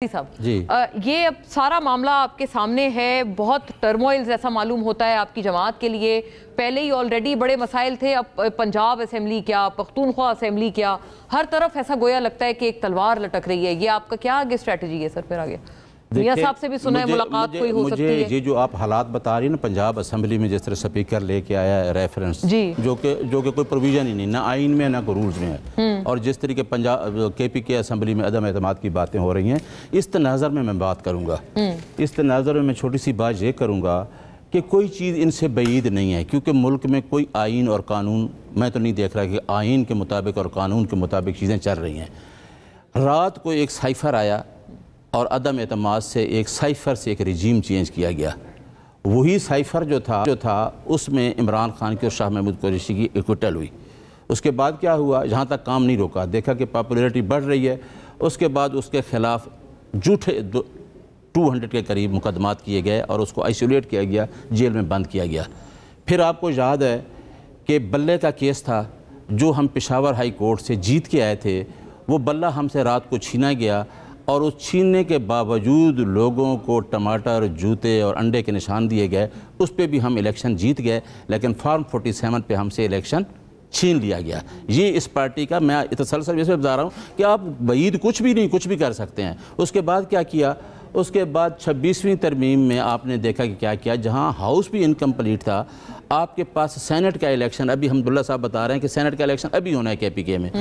साहब जी ये अब सारा मामला आपके सामने है, बहुत टर्मोइल्स ऐसा मालूम होता है आपकी जमात के लिए। पहले ही ऑलरेडी बड़े मसाइल थे, अब पंजाब असेंबली क्या, पख्तूनख्वा असेंबली क्या, हर तरफ ऐसा गोया लगता है कि एक तलवार लटक रही है। ये आपका क्या आगे स्ट्रेटजी है सर? फिर आगे मियां साहब से भी सुना है मुलाकात कोई हो सकती है। ये जो आप हालात बता रही हैं ना, पंजाब असेंबली में जिस तरह स्पीकर लेके आया है रेफरेंस, जो कि कोई प्रोविजन ही नहीं, ना आइन में ना कोई रूल्स में है, और जिस तरीके पंजाब KPK असेंबली में अदम एतमाद की बातें हो रही हैं, इस तनाज़र में मैं बात करूँगा। इस तनाज़र में मैं छोटी सी बात ये करूँगा कि कोई चीज़ इनसे बईद नहीं है, क्योंकि मुल्क में कोई आइन और कानून मैं तो नहीं देख रहा कि आइन के मुताबिक और कानून के मुताबिक चीज़ें चल रही हैं। रात को एक साइफ़र आया और अदम एतमाद से एक साइफ़र से एक रिजीम चेंज किया गया। वही साइफ़र जो था उसमें इमरान खान की और शाह महमूद कुरैशी की इक्विटल हुई। उसके बाद क्या हुआ, जहाँ तक काम नहीं रोका, देखा कि पॉपुलैरिटी बढ़ रही है। उसके बाद उसके ख़िलाफ़ झूठे 200 के करीब मुकदमात किए गए और उसको आइसोलेट किया गया, जेल में बंद किया गया। फिर आपको याद है कि बल्ले का केस था जो हम पेशावर हाई कोर्ट से जीत के आए थे, वो बल्ला हमसे रात को छीना गया और उस छीनने के बावजूद लोगों को टमाटर, जूते और अंडे के निशान दिए गए। उस पर भी हम इलेक्शन जीत गए, लेकिन फॉर्म 47 पे हमसे इलेक्शन छीन लिया गया। ये इस पार्टी का, मैं तसलसल इसमें बता रहा हूँ कि आप बईद कुछ भी नहीं, कुछ भी कर सकते हैं। उसके बाद क्या किया, उसके बाद 26वीं तरमीम में आपने देखा कि क्या किया, जहाँ हाउस भी इनकम्प्लीट था, आपके पास सेनेट का इलेक्शन, अभी हमदुल्ला साहब बता रहे हैं कि सेनेट का इलेक्शन अभी होना है KPK में।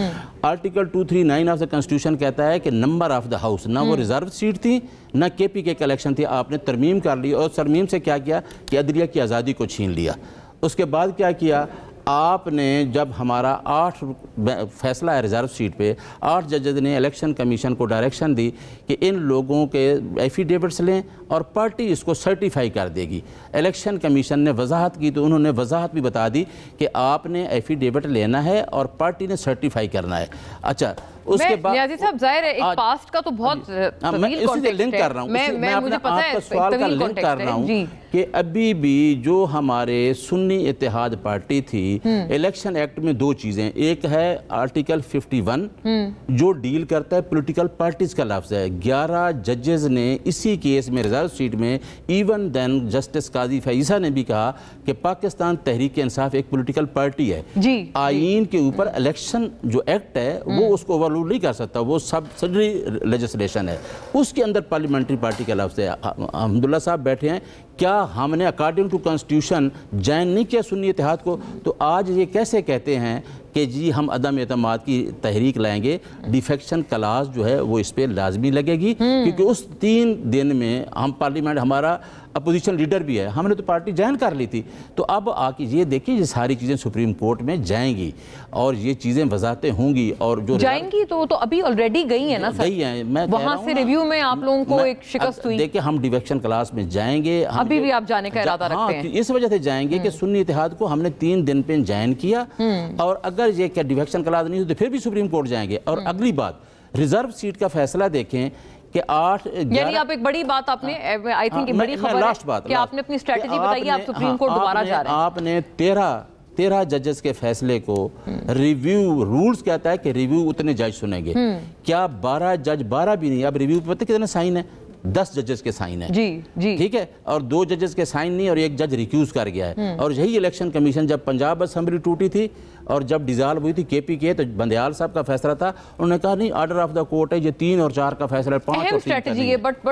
आर्टिकल 239 ऑफ द कॉन्स्टिट्यूशन कहता है कि नंबर ऑफ द हाउस, ना वो रिजर्व सीट थी ना KPK का इलेक्शन थी, आपने तरमीम कर ली और तरमीम से क्या किया कि अदलिया की आज़ादी को छीन लिया। उसके बाद क्या किया, आपने जब हमारा 8 फैसला है रिज़र्व सीट पे, 8 जजेस ने इलेक्शन कमीशन को डायरेक्शन दी कि इन लोगों के एफिडेविट्स लें और पार्टी इसको सर्टिफाई कर देगी। इलेक्शन कमीशन ने वजाहत की तो उन्होंने वजाहत भी बता दी कि आपने एफिडेविट लेना है और पार्टी ने सर्टिफाई करना है। अच्छा, उसके बाद नियाज़ी साहब जाहिर है एक पास्ट का तो बहुत मैं इसी लिंक कर रहा हूँ, मैं आपका सवाल का लिंक कर रहा हूँ कि अभी भी जो हमारे सुन्नी इत्तेहाद पार्टी थी, इलेक्शन एक्ट में 2 चीज़ें, एक है आर्टिकल 51 जो डील करता है पॉलिटिकल पार्टीज का लफ्ज़ है। 11 जजेस ने इसी केस में रिजर्व सीट में, इवन देन जस्टिस काजी फैज़ा ने भी कहा कि पाकिस्तान तहरीक इंसाफ एक पॉलिटिकल पार्टी है। आइन के ऊपर इलेक्शन जो एक्ट है वो उसको ओवररूल नहीं कर सकता, वो सब्सिडरी लेजिस्लेशन है, उसके अंदर पार्लियामेंट्री पार्टी का लफ्ज़ है। अहमदुल्ला साहब बैठे हैं, क्या हमने अकॉर्डिंग टू कॉन्स्टिट्यूशन ज्वाइन नहीं किया सुन्नी इत्तेहाद को? तो आज ये कैसे कहते हैं कि जी हम अदम एतमाद की तहरीक लाएंगे? डिफेक्शन क्लास जो है वो इस पर लाजमी लगेगी, क्योंकि उस 3 दिन में हम पार्लियामेंट, हमारा अपोजिशन लीडर भी है, हमने तो पार्टी ज्वाइन कर ली थी। तो अब आके ये देखिए, ये सारी चीज़ें सुप्रीम कोर्ट में जाएंगी और ये चीज़ें वजाहतें होंगी और जो जाएंगी तो अभी ऑलरेडी गई है ना सर? गई हैं, मैं वहाँ से रिव्यू में आप लोगों को एक शिकस्त हुई। देखिए, हम डिफेक्शन क्लास में जाएंगे, अभी भी आप जाने का इरादा रखते हैं? इस वजह से जाएंगे कि सुन्नी इत्तेहाद को हमने 3 दिन पे ज्वाइन किया, और अगर ये क्या डिफेक्शन क्लास नहीं हो तो फिर भी सुप्रीम कोर्ट जाएंगे। और अगली बात, रिजर्व सीट का फैसला देखें कि 8 यानी आप एक बड़ी बात आपने, आई थिंक बड़ी खबर है कि आपने अपनी स्ट्रेटजी बताई, आप सुप्रीम कोर्ट दोबारा जा रहे हैं। आपने 13 जजेस के फैसले को रिव्यू, रूल्स कहता है कि रिव्यू उतने जज सुनेंगे, क्या 12 जज, 12 भी नहीं, अब रिव्यू पे पता कितने साइन है? 10 जजेस के साइन है, जी ठीक है, और 2 जजेस के साइन नहीं और 1 जज रिक्यूज कर गया है। और यही इलेक्शन कमीशन, जब पंजाब असेंबली टूटी थी और जब डिसॉल्व हुई थी KPK, तो बंदयाल साहब का फैसला था, उन्होंने कहा नहीं, ऑर्डर ऑफ द कोर्ट है, ये 3 और 4 का फैसला है, 5 और 3 स्ट्रेटजी है, बट